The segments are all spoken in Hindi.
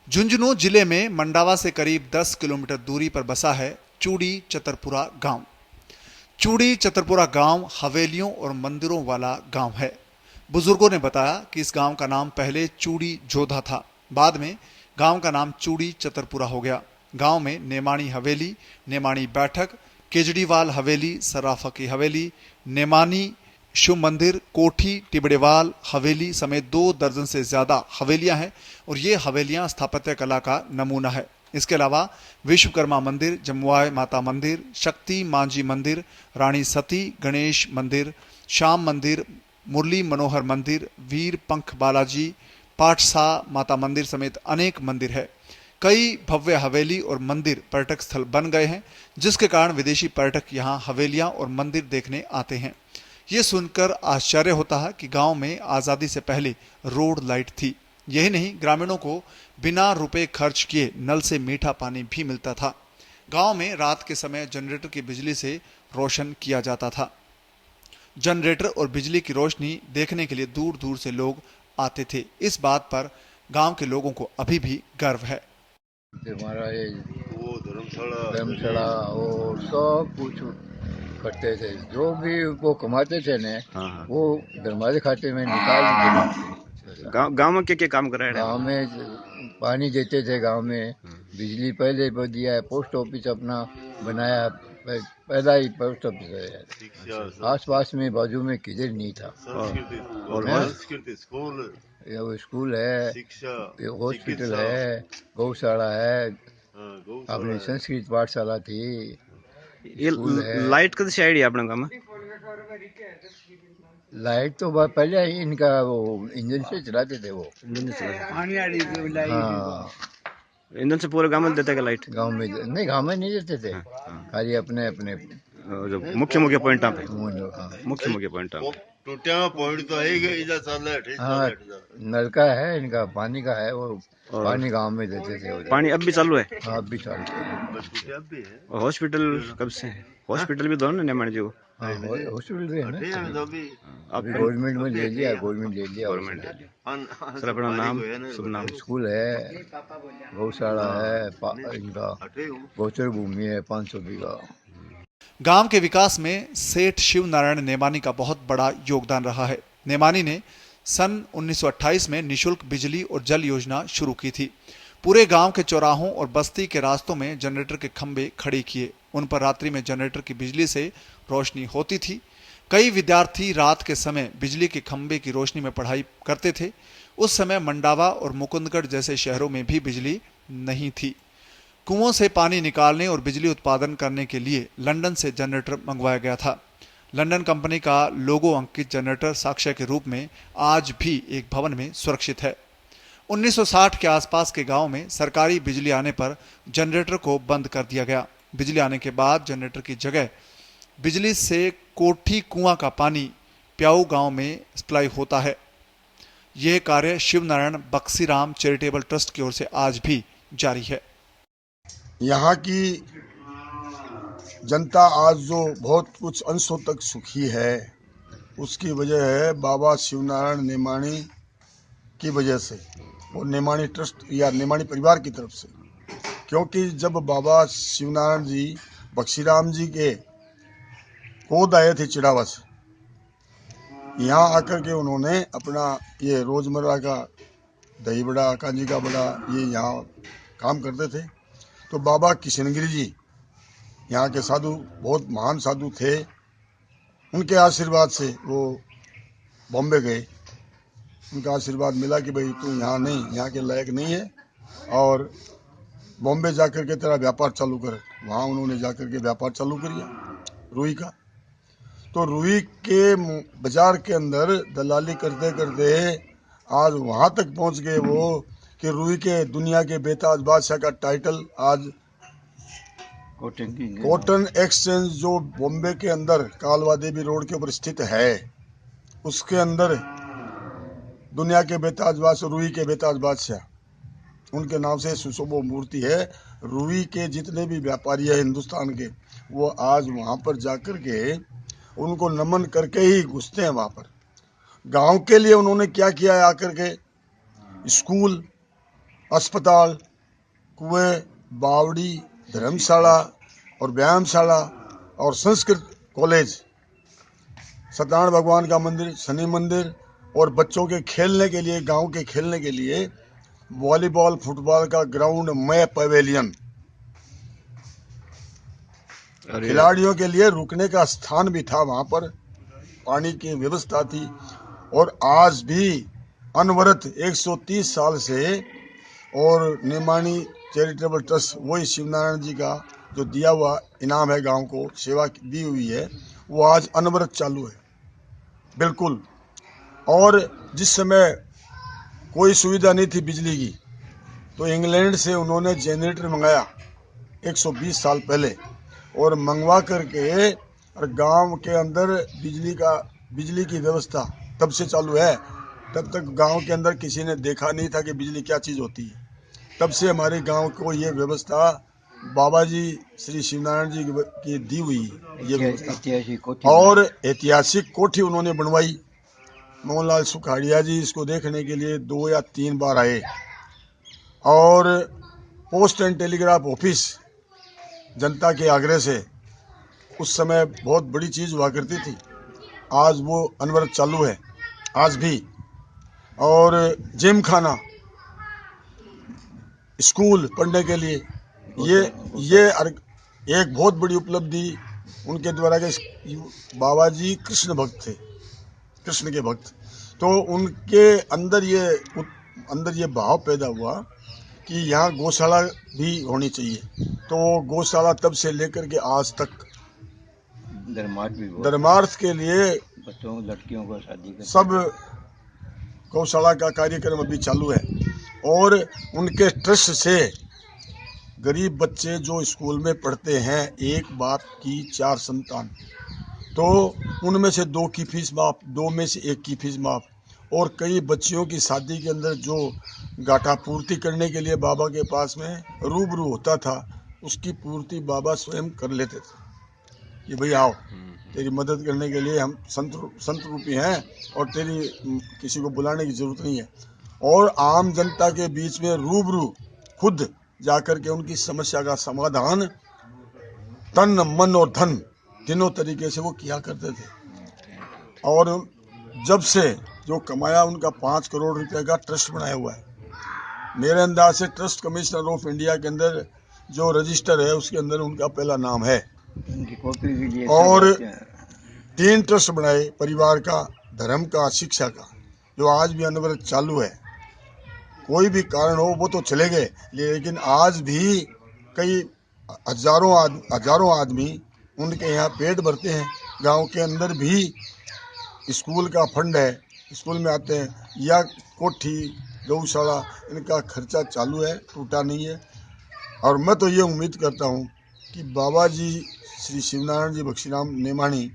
झुंझुनू जिले में मंडावा से करीब 10 किलोमीटर दूरी पर बसा है चूड़ी चतरपुरा गांव। चूड़ी चतरपुरा गांव हवेलियों और मंदिरों वाला गांव है। बुजुर्गों ने बताया कि इस गांव का नाम पहले चूड़ी जोधा था, बाद में गांव का नाम चूड़ी चतरपुरा हो गया। गांव में नेमानी हवेली, नेमानी बैठक, केजरीवाल हवेली, सराफा की हवेली, नेमानी शिव मंदिर, कोठी टिबड़ेवाल हवेली समेत 2 दर्जन से ज्यादा हवेलियां हैं और ये हवेलियां स्थापत्य कला का नमूना है। इसके अलावा विश्वकर्मा मंदिर, जमुआय माता मंदिर, शक्ति मांझी मंदिर, रानी सती गणेश मंदिर, श्याम मंदिर, मुरली मनोहर मंदिर, वीर पंख बालाजी, पाठसा माता मंदिर समेत अनेक मंदिर है। कई भव्य हवेली और मंदिर पर्यटक स्थल बन गए हैं, जिसके कारण विदेशी पर्यटक यहाँ हवेलियां और मंदिर देखने आते हैं। ये सुनकर आश्चर्य होता है कि गांव में आज़ादी से पहले रोड लाइट थी। यही नहीं, ग्रामीणों को बिना रुपए खर्च किए नल से मीठा पानी भी मिलता था। गांव में रात के समय जनरेटर की बिजली से रोशन किया जाता था। जनरेटर और बिजली की रोशनी देखने के लिए दूर दूर से लोग आते थे। इस बात पर गांव के लोगों को अभी भी गर्व है। हमारा ये वो धर्मशाला और सब कुछ करते थे, जो भी वो कमाते थे ने, हाँ। वो दरवाजे खाते में निकाल देते। गांव में क्या क्या काम कर रहे हैं? गांव में पानी देते थे, गांव में बिजली पहले दिया है, पोस्ट ऑफिस अपना बनाया, पहला ही पोस्ट ऑफिस है। आस पास में बाजू में किधर नहीं था। और स्कूल है, हॉस्पिटल है, गौशाला है, अपनी संस्कृत पाठशाला थी। ये लाइट कैसे आई अपने गांव में? लाइट तो पहले ही इनका वो इंजन से चलाते थे, वो इंजन से हाँ, इंजन से पूरे गांव में देते हैं लाइट? गांव में नहीं, गांव में नहीं देते थे, खाली अपने अपने जो मुख्य मुख्य पॉइंट पे, हाँ, मुख्य मुख्य पॉइंट पे। पॉइंट तो है, हाँ, नलका है इनका, पानी का है, वो पानी गांव में देते थे। पानी अब भी चालू है? हाँ, अब भी चालू है। और हॉस्पिटल कब से है? हॉस्पिटल भी दोनों नेमानी जी को? हाँ, हॉस्पिटल भी है ना, अभी गवर्नमेंट में ले लिया, गवर्नमेंट ले लिया। सर अपना नाम, शुभ नाम? स्कूल है, गौशाला है, इनका गोचर भूमि है 500 बीघा। गांव के विकास में सेठ शिव नारायण नेमानी का बहुत बड़ा योगदान रहा है। नेमानी ने सन 1928 में निशुल्क बिजली और जल योजना शुरू की थी। पूरे गांव के चौराहों और बस्ती के रास्तों में जनरेटर के खंभे खड़े किए। उन पर रात्रि में जनरेटर की बिजली से रोशनी होती थी। कई विद्यार्थी रात के समय बिजली के खंभे की रोशनी में पढ़ाई करते थे। उस समय मंडावा और मुकुंदगढ़ जैसे शहरों में भी बिजली नहीं थी। कुओं से पानी निकालने और बिजली उत्पादन करने के लिए लंदन से जनरेटर मंगवाया गया था। लंदन कंपनी का लोगो अंकित जनरेटर साक्ष्य के रूप में आज भी एक भवन में सुरक्षित है। 1960 के आसपास के गांव में सरकारी बिजली आने पर जनरेटर को बंद कर दिया गया। बिजली आने के बाद जनरेटर की जगह बिजली से कोठी कुआं का पानी प्याऊ गांव में सप्लाई होता है। यह कार्य शिव नारायण बक्सीराम चैरिटेबल ट्रस्ट की ओर से आज भी जारी है। यहाँ की जनता आज जो बहुत कुछ अंशों तक सुखी है, उसकी वजह है बाबा शिवनारायण नेमानी की वजह से और नेमानी ट्रस्ट या नेमानी परिवार की तरफ से। क्योंकि जब बाबा शिवनारायण जी बक्सीराम जी के गोद आए थे चिड़ावा से, यहाँ आकर के उन्होंने अपना ये रोजमर्रा का दही बड़ा, कांजी का बड़ा, ये यहाँ काम करते थे। तो बाबा किशनगिरी जी यहाँ के साधु, बहुत महान साधु थे, उनके आशीर्वाद से वो बॉम्बे गए। उनका आशीर्वाद मिला कि भाई तू यहाँ नहीं, यहाँ के लायक नहीं है और बॉम्बे जाकर के तेरा व्यापार चालू कर। वहाँ उन्होंने जाकर के व्यापार चालू किया रुई का। तो रुई के बाजार के अंदर दलाली करते करते आज वहाँ तक पहुँच गए वो कि रुई के दुनिया के बेताज बादशाह का टाइटल आज कॉटन एक्सचेंज जो बॉम्बे के अंदर कालवा देवी रोड के ऊपर स्थित है, उसके अंदर दुनिया के बेताज बादशाह, रुई के बेताज बादशाह, उनके नाम से सुशोभो मूर्ति है। रुई के जितने भी व्यापारी है हिंदुस्तान के, वो आज वहाँ पर जाकर के उनको नमन करके ही घुसते हैं वहाँ पर। गांव के लिए उन्होंने क्या किया है आकर के, स्कूल, अस्पताल, कुएं, बावड़ी, धर्मशाला और व्यायामशाला और संस्कृत कॉलेज, सत्यनारायण भगवान का मंदिर, शनि मंदिर और बच्चों के खेलने के लिए, गांव के खेलने के लिए वॉलीबॉल, फुटबॉल का ग्राउंड में पवेलियन, खिलाड़ियों के लिए रुकने का स्थान भी था, वहां पर पानी की व्यवस्था थी। और आज भी अनवरत 130 साल से और निमाणी चैरिटेबल ट्रस्ट, वही शिवनारायण जी का जो दिया हुआ इनाम है, गांव को सेवा दी हुई है, वो आज अनवरत चालू है बिल्कुल। और जिस समय कोई सुविधा नहीं थी बिजली की, तो इंग्लैंड से उन्होंने जनरेटर मंगाया 120 साल पहले, और मंगवा करके और गांव के अंदर बिजली की व्यवस्था तब से चालू है। तब तक गांव के अंदर किसी ने देखा नहीं था कि बिजली क्या चीज़ होती है। तब से हमारे गांव को ये व्यवस्था बाबा जी श्री शिवनारायण जी की दी हुई ये व्यवस्था, और ऐतिहासिक कोठी उन्होंने बनवाई। मोहनलाल सुखाड़िया जी इसको देखने के लिए 2 या 3 बार आए। और पोस्ट एंड टेलीग्राफ ऑफिस जनता के आग्रह से उस समय बहुत बड़ी चीज हुआ करती थी, आज वो अनवरत चालू है आज भी। और जिम खाना, स्कूल पढ़ने के लिए, ये एक बहुत बड़ी उपलब्धि उनके द्वारा के। बाबा जी कृष्ण भक्त थे, कृष्ण के भक्त, तो उनके अंदर ये भाव पैदा हुआ कि यहाँ गौशाला भी होनी चाहिए। तो गौशाला तब से लेकर के आज तक धर्मार्थ के लिए बच्चों लड़कियों को शादी सब गौशाला का कार्यक्रम अभी चालू है। और उनके ट्रस्ट से गरीब बच्चे जो स्कूल में पढ़ते हैं, एक बाप की 4 संतान, तो उनमें से 2 की फीस माफ, 2 में से 1 की फीस माफ। और कई बच्चियों की शादी के अंदर जो गाठा पूर्ति करने के लिए बाबा के पास में रूबरू होता था, उसकी पूर्ति बाबा स्वयं कर लेते थे कि भाई आओ, तेरी मदद करने के लिए हम संत रूपी हैं और तेरी किसी को बुलाने की जरूरत नहीं है। और आम जनता के बीच में रूबरू खुद जाकर के उनकी समस्या का समाधान तन, मन और धन तीनों तरीके से वो किया करते थे। और जब से जो कमाया, उनका 5 करोड़ रुपए का ट्रस्ट बनाया हुआ है। मेरे अंदाज से ट्रस्ट कमिश्नर ऑफ इंडिया के अंदर जो रजिस्टर है, उसके अंदर उनका पहला नाम है। और 3 ट्रस्ट बनाए, परिवार का, धर्म का, शिक्षा का, जो आज भी अनवरत चालू है। कोई भी कारण हो वो तो चले गए, लेकिन आज भी कई हजारों आदमी उनके यहाँ पेट भरते हैं। गांव के अंदर भी स्कूल का फंड है, स्कूल में आते हैं, या कोठी, गौशाला, इनका खर्चा चालू है, टूटा नहीं है। और मैं तो ये उम्मीद करता हूँ कि बाबा जी श्री शिवनारायण जी बख्शीराम नेमाणी,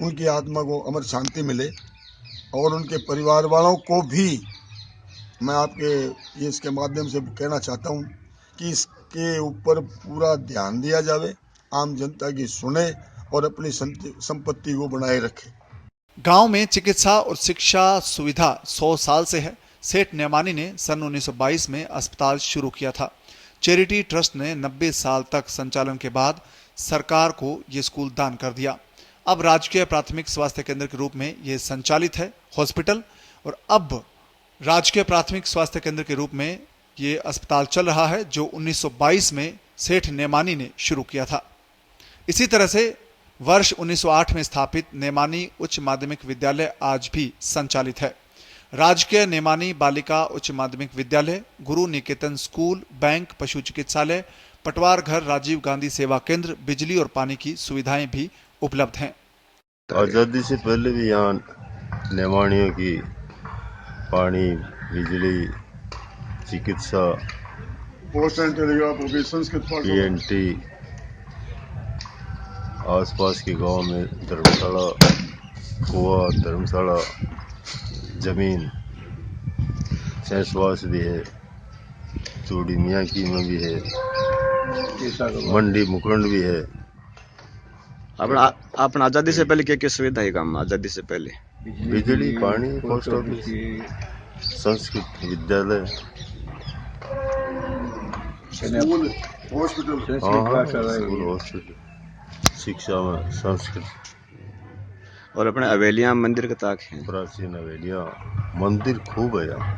उनकी आत्मा को अमर शांति मिले। और उनके परिवार वालों को भी मैं आपके इसके माध्यम से कहना चाहता हूँ कि इसके ऊपर पूरा ध्यान दिया जावे, आम जनता की सुने और अपनी संपत्ति को बनाए रखे। गांव में चिकित्सा और शिक्षा सुविधा 100 साल से है। सेठ नेमानी ने सन 1922 में अस्पताल शुरू किया था। चैरिटी ट्रस्ट ने 90 साल तक संचालन के बाद सरकार को ये स्कूल दान कर दिया। अब राजकीय प्राथमिक स्वास्थ्य केंद्र के रूप में ये संचालित है हॉस्पिटल, और अब राजकीय प्राथमिक स्वास्थ्य केंद्र के रूप में ये अस्पताल चल रहा है, जो 1922 में सेठ नेमानी ने शुरू किया था। इसी तरह से वर्ष 1908 में स्थापित नेमानी उच्च माध्यमिक विद्यालय आज भी संचालित है। राजकीय नेमानी बालिका उच्च माध्यमिक विद्यालय, गुरु निकेतन स्कूल, बैंक, पशु चिकित्सालय, पटवार घर, राजीव गांधी सेवा केंद्र, बिजली और पानी की सुविधाएं भी उपलब्ध हैं। आज़ादी से पहले भी यहाँ नेमानियों की पानी, बिजली, चिकित्सा, post and telegraph office, Sanskrit PNT, आसपास के गांव में धर्मशाला, कुआ, धर्मशाला, जमीन, सहसवास भी है, चूड़ी मियाँ की में भी है, मंडी मुकुंड भी है। अपना आजादी से पहले क्या क्या सुविधा है गाँव में? आजादी से पहले बिजली, पानी, पोस्ट ऑफिस, संस्कृत विद्यालय, हॉस्पिटल हाँ हाँ स्कूल हॉस्पिटल शिक्षा में संस्कृत और अपने हवेलियां मंदिर के ताक हैं। प्राचीन हवेलियाँ मंदिर खूब है यहाँ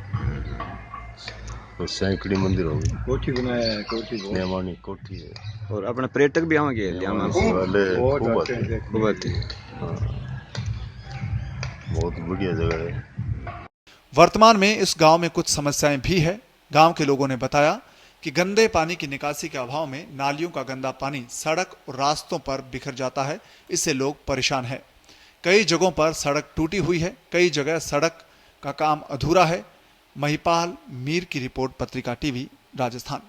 तो सैकड़ी मंदिर हो गई कोठी बनाया है, कोठी नेमानी कोठी है और अपने पर्यटक भी आवे गए यहाँ नेमानी वाले खूब आते हैं खूब आते हैं। बहुत बढ़िया जगह है। वर्तमान में इस गांव में कुछ समस्याएं भी है। गांव के लोगों ने बताया कि गंदे पानी की निकासी के अभाव में नालियों का गंदा पानी सड़क और रास्तों पर बिखर जाता है। इससे लोग परेशान हैं। कई जगहों पर सड़क टूटी हुई है, कई जगह सड़क का काम अधूरा है। महिपाल मीर की रिपोर्ट, पत्रिका टीवी, राजस्थान।